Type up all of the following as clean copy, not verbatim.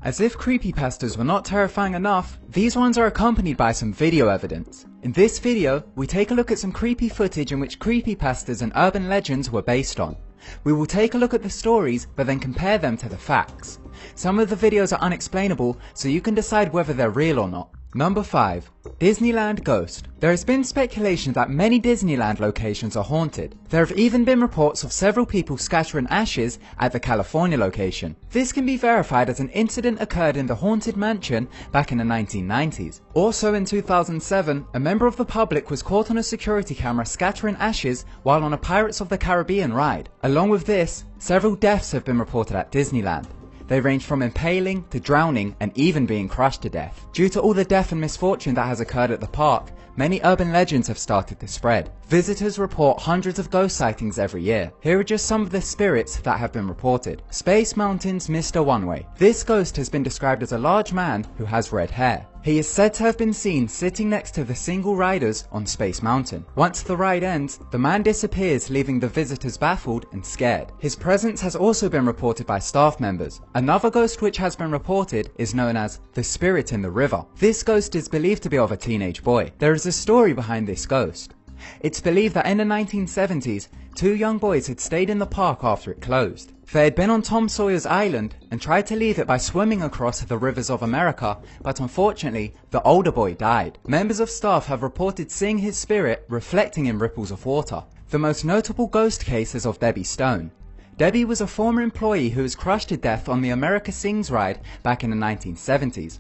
As if creepypastas were not terrifying enough, these ones are accompanied by some video evidence. In this video, we take a look at some creepy footage in which creepypastas and urban legends were based on. We will take a look at the stories, but then compare them to the facts. Some of the videos are unexplainable, so you can decide whether they're real or not. Number 5. Disneyland Ghost. There has been speculation that many Disneyland locations are haunted. There have even been reports of several people scattering ashes at the California location. This can be verified as an incident occurred in the Haunted Mansion back in the 1990s. Also in 2007, a member of the public was caught on a security camera scattering ashes while on a Pirates of the Caribbean ride. Along with this, several deaths have been reported at Disneyland. They range from impaling to drowning and even being crushed to death. Due to all the death and misfortune that has occurred at the park, many urban legends have started to spread. Visitors report hundreds of ghost sightings every year. Here are just some of the spirits that have been reported. Space Mountain's Mr. One-Way. This ghost has been described as a large man who has red hair. He is said to have been seen sitting next to the single riders on Space Mountain. Once the ride ends, the man disappears, leaving the visitors baffled and scared. His presence has also been reported by staff members. Another ghost which has been reported is known as the Spirit in the River. This ghost is believed to be of a teenage boy. There is a story behind this ghost. It's believed that in the 1970s, two young boys had stayed in the park after it closed. They had been on Tom Sawyer's Island and tried to leave it by swimming across the rivers of America, but unfortunately, the older boy died. Members of staff have reported seeing his spirit reflecting in ripples of water. The most notable ghost case is of Debbie Stone. Debbie was a former employee who was crushed to death on the America Sings ride back in the 1970s.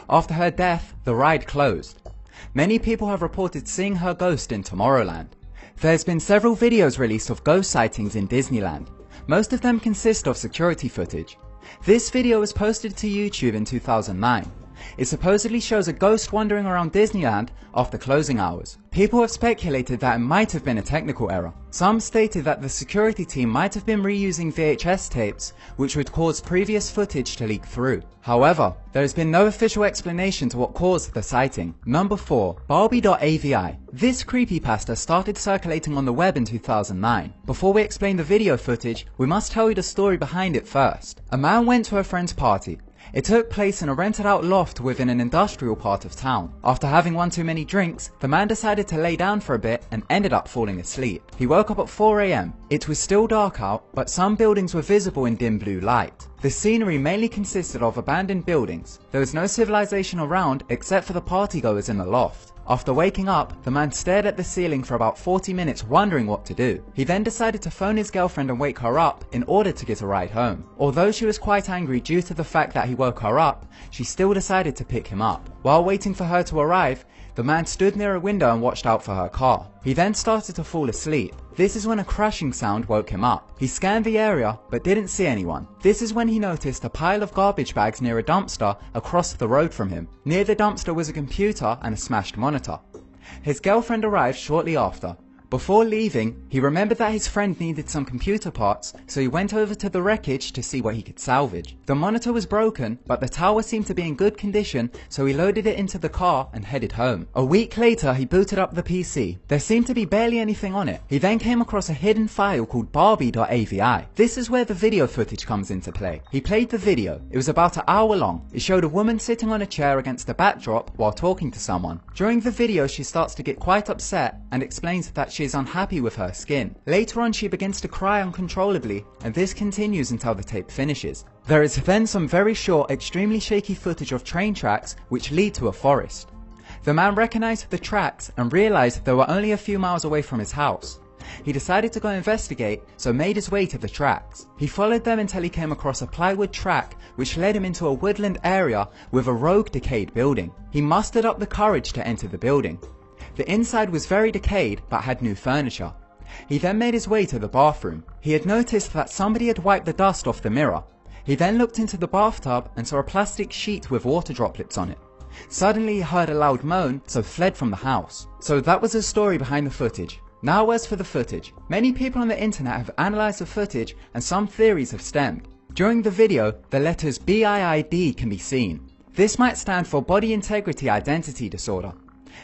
After her death, the ride closed. Many people have reported seeing her ghost in Tomorrowland. There's been several videos released of ghost sightings in Disneyland. Most of them consist of security footage. This video was posted to YouTube in 2009. It supposedly shows a ghost wandering around Disneyland after closing hours. People have speculated that it might have been a technical error. Some stated that the security team might have been reusing VHS tapes, which would cause previous footage to leak through. However, there has been no official explanation to what caused the sighting. Number 4. Barbie.avi. This creepypasta started circulating on the web in 2009. Before we explain the video footage, we must tell you the story behind it first. A man went to a friend's party. It took place in a rented out loft within an industrial part of town. After having one too many drinks, the man decided to lay down for a bit and ended up falling asleep. He woke up at 4 AM. It was still dark out, but some buildings were visible in dim blue light. The scenery mainly consisted of abandoned buildings. There was no civilization around except for the partygoers in the loft. After waking up, the man stared at the ceiling for about 40 minutes wondering what to do. He then decided to phone his girlfriend and wake her up in order to get a ride home. Although she was quite angry due to the fact that he woke her up, she still decided to pick him up. While waiting for her to arrive, the man stood near a window and watched out for her car. He then started to fall asleep. This is when a crashing sound woke him up. He scanned the area but didn't see anyone. This is when he noticed a pile of garbage bags near a dumpster across the road from him. Near the dumpster was a computer and a smashed monitor. His girlfriend arrived shortly after. Before leaving, he remembered that his friend needed some computer parts, so he went over to the wreckage to see what he could salvage. The monitor was broken, but the tower seemed to be in good condition, so he loaded it into the car and headed home. A week later, he booted up the PC. There seemed to be barely anything on it. He then came across a hidden file called Barbie.avi. This is where the video footage comes into play. He played the video. It was about an hour long. It showed a woman sitting on a chair against a backdrop while talking to someone. During the video, she starts to get quite upset and explains that she is unhappy with her skin. Later on, she begins to cry uncontrollably, and this continues until the tape finishes. There is then some very short, extremely shaky footage of train tracks which lead to a forest. The man recognized the tracks and realized they were only a few miles away from his house. He decided to go investigate, so made his way to the tracks. He followed them until he came across a plywood track which led him into a woodland area with a rogue decayed building. He mustered up the courage to enter the building. The inside was very decayed but had new furniture. He then made his way to the bathroom. He had noticed that somebody had wiped the dust off the mirror. He then looked into the bathtub and saw a plastic sheet with water droplets on it. Suddenly he heard a loud moan, so fled from the house. So that was the story behind the footage. Now as for the footage. Many people on the internet have analysed the footage and some theories have stemmed. During the video, the letters BIID can be seen. This might stand for Body Integrity Identity Disorder.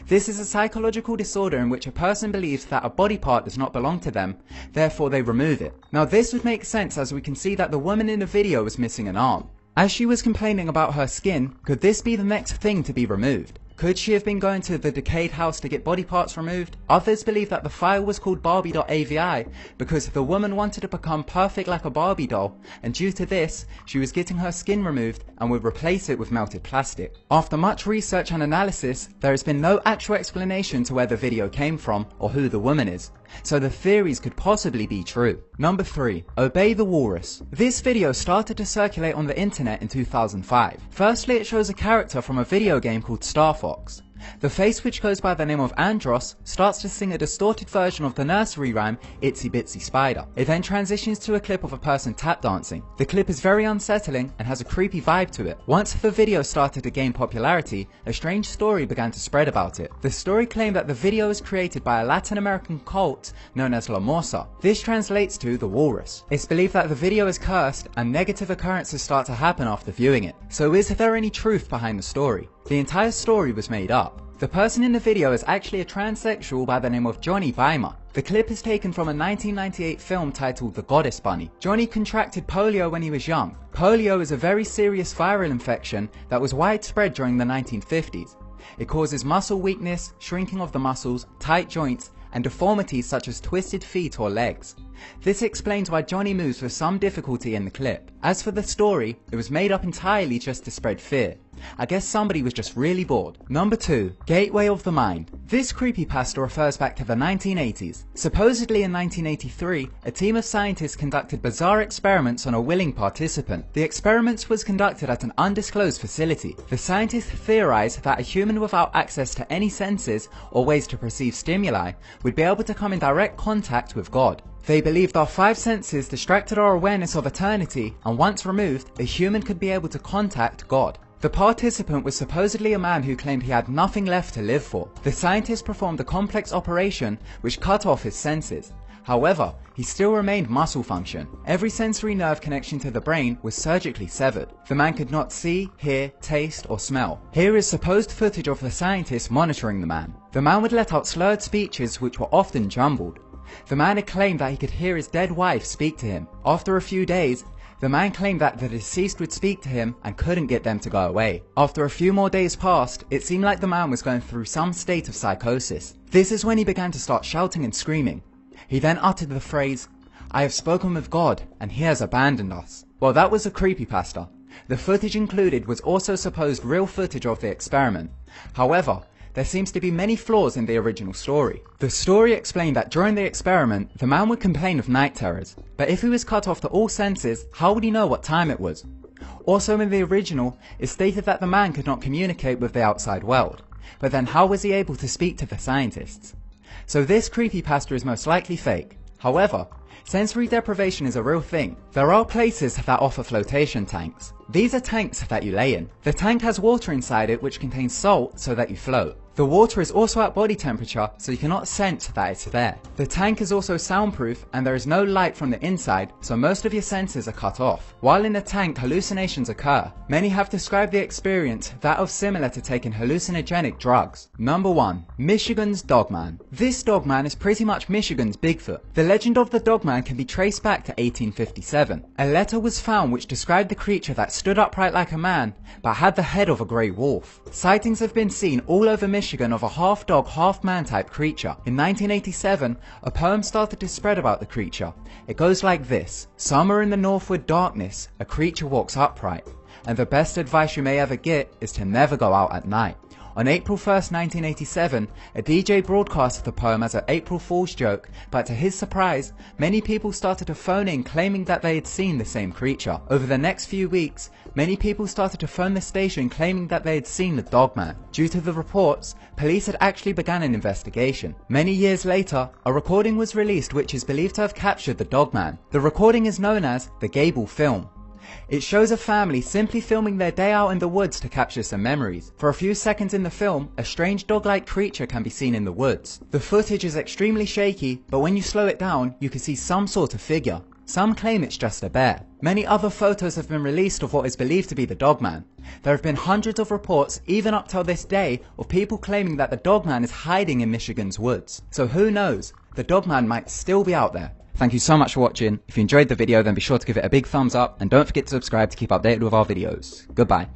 This is a psychological disorder in which a person believes that a body part does not belong to them, therefore they remove it. Now this would make sense as we can see that the woman in the video was missing an arm. As she was complaining about her skin, could this be the next thing to be removed? Could she have been going to the decayed house to get body parts removed? Others believe that the file was called Barbie.avi because the woman wanted to become perfect like a Barbie doll, and due to this, she was getting her skin removed and would replace it with melted plastic. After much research and analysis, there has been no actual explanation to where the video came from or who the woman is, so the theories could possibly be true. Number 3. Obey the Walrus. This video started to circulate on the internet in 2005. Firstly, it shows a character from a video game called Star Fox. The face, which goes by the name of Andros, starts to sing a distorted version of the nursery rhyme Itsy Bitsy Spider. It then transitions to a clip of a person tap dancing. The clip is very unsettling and has a creepy vibe to it. Once the video started to gain popularity, a strange story began to spread about it. The story claimed that the video was created by a Latin American cult known as La Morsa. This translates to the Walrus. It's believed that the video is cursed and negative occurrences start to happen after viewing it. So is there any truth behind the story? The entire story was made up. The person in the video is actually a transsexual by the name of Johnny Weimar. The clip is taken from a 1998 film titled The Goddess Bunny. Johnny contracted polio when he was young. Polio is a very serious viral infection that was widespread during the 1950s. It causes muscle weakness, shrinking of the muscles, tight joints, and deformities such as twisted feet or legs. This explains why Johnny moves with some difficulty in the clip. As for the story, it was made up entirely just to spread fear. I guess somebody was just really bored. Number 2. Gateway of the Mind. This creepypasta refers back to the 1980s. Supposedly in 1983, a team of scientists conducted bizarre experiments on a willing participant. The experiments was conducted at an undisclosed facility. The scientists theorized that a human without access to any senses or ways to perceive stimuli would be able to come in direct contact with God. They believed our 5 senses distracted our awareness of eternity, and once removed, a human could be able to contact God. The participant was supposedly a man who claimed he had nothing left to live for. The scientists performed a complex operation which cut off his senses. However, he still remained muscle function. Every sensory nerve connection to the brain was surgically severed. The man could not see, hear, taste, or smell. Here is supposed footage of the scientists monitoring the man. The man would let out slurred speeches which were often jumbled. The man had claimed that he could hear his dead wife speak to him. After a few days, the man claimed that the deceased would speak to him and couldn't get them to go away. After a few more days passed, it seemed like the man was going through some state of psychosis. This is when he began to start shouting and screaming. He then uttered the phrase, "I have spoken with God and he has abandoned us." Well, that was a creepypasta. The footage included was also supposed real footage of the experiment. However, there seems to be many flaws in the original story. The story explained that during the experiment, the man would complain of night terrors, but if he was cut off to all senses, how would he know what time it was? Also in the original, it stated that the man could not communicate with the outside world, but then how was he able to speak to the scientists? So this creepypasta is most likely fake. However, sensory deprivation is a real thing. There are places that offer flotation tanks. These are tanks that you lay in. The tank has water inside it which contains salt so that you float. The water is also at body temperature, so you cannot sense that it's there. The tank is also soundproof and there is no light from the inside, so most of your senses are cut off. While in the tank, hallucinations occur. Many have described the experience that of similar to taking hallucinogenic drugs. Number 1. Michigan's Dogman. This Dogman is pretty much Michigan's Bigfoot. The legend of the Dogman can be traced back to 1857. A letter was found which described the creature that stood upright like a man, but had the head of a grey wolf. Sightings have been seen all over Michigan of a half-dog, half-man type creature. In 1987, a poem started to spread about the creature. It goes like this: "Somewhere in the northward darkness, a creature walks upright, and the best advice you may ever get is to never go out at night." On April 1st, 1987, a DJ broadcasted the poem as an April Fool's joke, but to his surprise, many people started to phone in claiming that they had seen the same creature. Over the next few weeks, many people started to phone the station claiming that they had seen the Dogman. Due to the reports, police had actually begun an investigation. Many years later, a recording was released which is believed to have captured the Dogman. The recording is known as the Gable Film. It shows a family simply filming their day out in the woods to capture some memories. For a few seconds in the film, a strange dog-like creature can be seen in the woods. The footage is extremely shaky, but when you slow it down, you can see some sort of figure. Some claim it's just a bear. Many other photos have been released of what is believed to be the Dogman. There have been hundreds of reports, even up till this day, of people claiming that the Dogman is hiding in Michigan's woods. So who knows? The Dogman might still be out there. Thank you so much for watching. If you enjoyed the video, then be sure to give it a big thumbs up and don't forget to subscribe to keep updated with our videos. Goodbye.